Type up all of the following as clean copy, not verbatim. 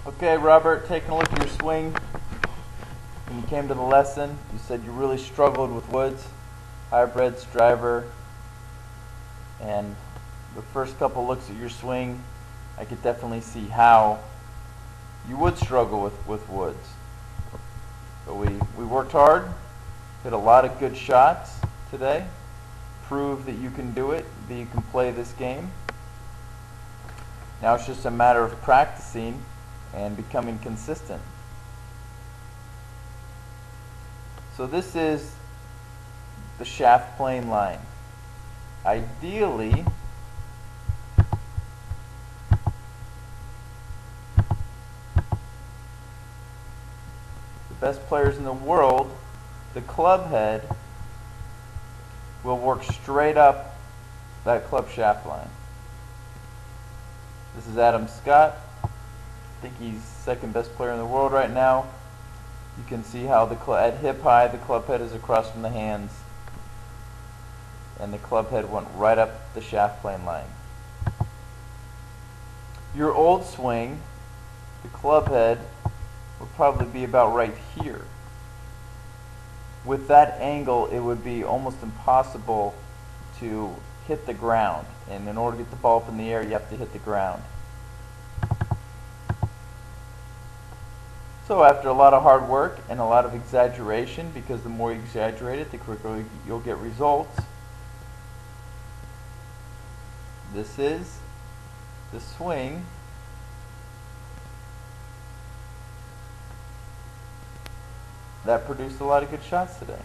Okay, Robert, taking a look at your swing. When you came to the lesson, you said you really struggled with woods, hybrids, driver, and the first couple looks at your swing, I could definitely see how you would struggle with woods. But we worked hard, hit a lot of good shots today, proved that you can do it, that you can play this game. Now it's just a matter of practicing and becoming consistent. So this is the shaft plane line. Ideally, the best players in the world, the club head will work straight up that club shaft line. This is Adam Scott. I think he's second best player in the world right now. You can see how at hip high the club head is across from the hands, and the club head went right up the shaft plane line. Your old swing, the club head would probably be about right here. With that angle, it would be almost impossible to hit the ground, and in order to get the ball up in the air, you have to hit the ground. So after a lot of hard work and a lot of exaggeration, because the more you exaggerate it, the quicker you'll get results, this is the swing that produced a lot of good shots today.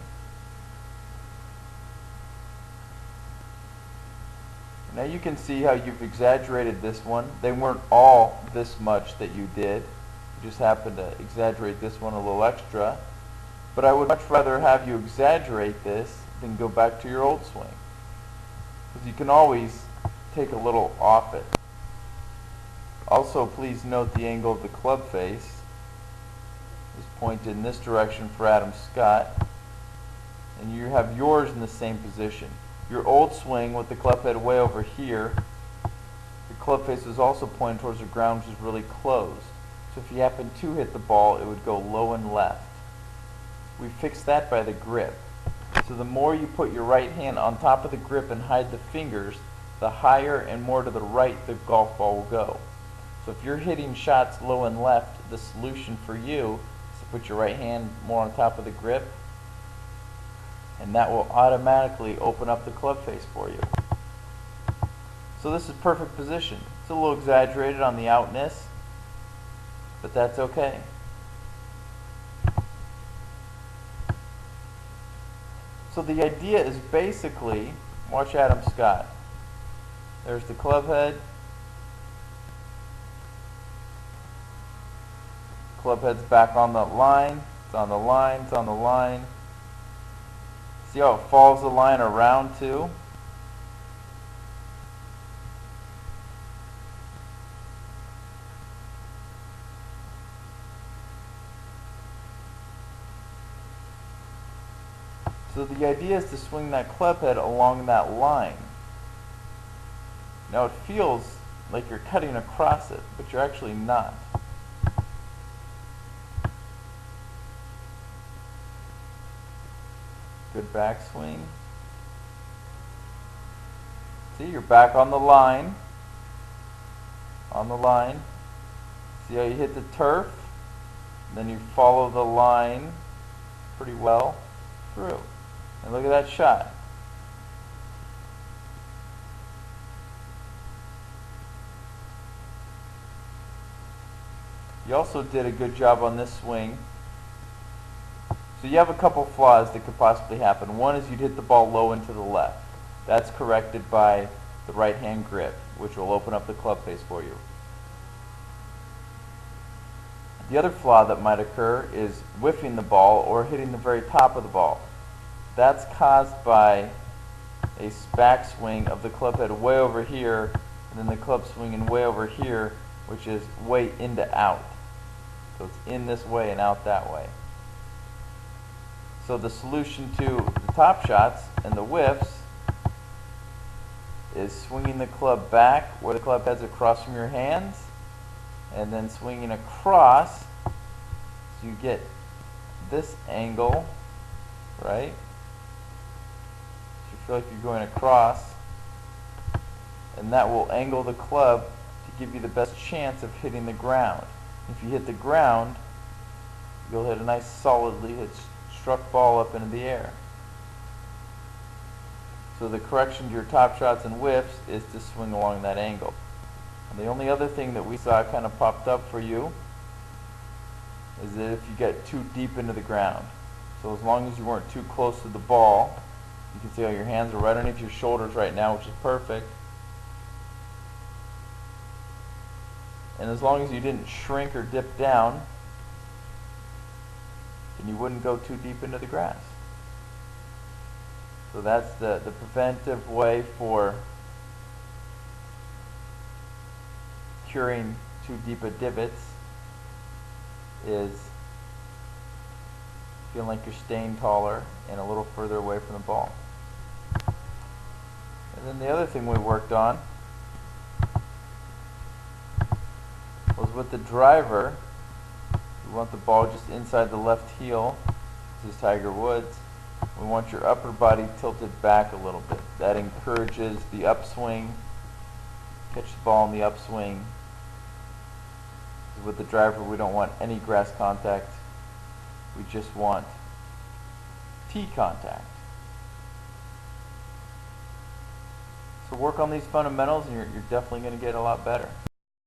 Now you can see how you've exaggerated this one. They weren't all this much that you did. You just happened to exaggerate this one a little extra. But I would much rather have you exaggerate this than go back to your old swing, because you can always take a little off it. Also, please note the angle of the club face is pointed in this direction for Adam Scott, and you have yours in the same position. Your old swing with the club head way over here, the club face is also pointed towards the ground, which is really closed. So if you happen to hit the ball, it would go low and left. We fixed that by the grip. So the more you put your right hand on top of the grip and hide the fingers, the higher and more to the right the golf ball will go. So if you're hitting shots low and left, the solution for you is to put your right hand more on top of the grip, and that will automatically open up the club face for you. So this is perfect position. It's a little exaggerated on the outness, but that's okay. So the idea is basically, watch Adam Scott. There's the club head. Club head's back on the line. It's on the line. It's on the line. See how it follows the line around too? So the idea is to swing that club head along that line. Now it feels like you're cutting across it, but you're actually not. Good backswing. See, you're back on the line. On the line. See how you hit the turf? Then you follow the line pretty well through. And look at that shot. You also did a good job on this swing. So you have a couple flaws that could possibly happen. One is you'd hit the ball low and to the left. That's corrected by the right hand grip, which will open up the club face for you. The other flaw that might occur is whiffing the ball or hitting the very top of the ball. That's caused by a backswing of the club head way over here, and then the club swinging way over here, which is way into out. So it's in this way and out that way. So the solution to the top shots and the whiffs is swinging the club back where the club head's across from your hands and then swinging across, so you get this angle, right? So you feel like you're going across, and that will angle the club to give you the best chance of hitting the ground. If you hit the ground, you'll hit a nice solidly struck ball up into the air. So the correction to your top shots and whiffs is to swing along that angle. And the only other thing that we saw kind of popped up for you is that if you get too deep into the ground. So as long as you weren't too close to the ball, you can see how your hands are right underneath your shoulders right now, which is perfect. And as long as you didn't shrink or dip down, then you wouldn't go too deep into the grass. So that's the preventive way for curing too deep a divots, is feeling like you're staying taller and a little further away from the ball. And then the other thing we worked on was with the driver. We want the ball just inside the left heel. This is Tiger Woods. We want your upper body tilted back a little bit. That encourages the upswing. Catch the ball in the upswing. With the driver, we don't want any grass contact. We just want tee contact. So work on these fundamentals and you're definitely going to get a lot better.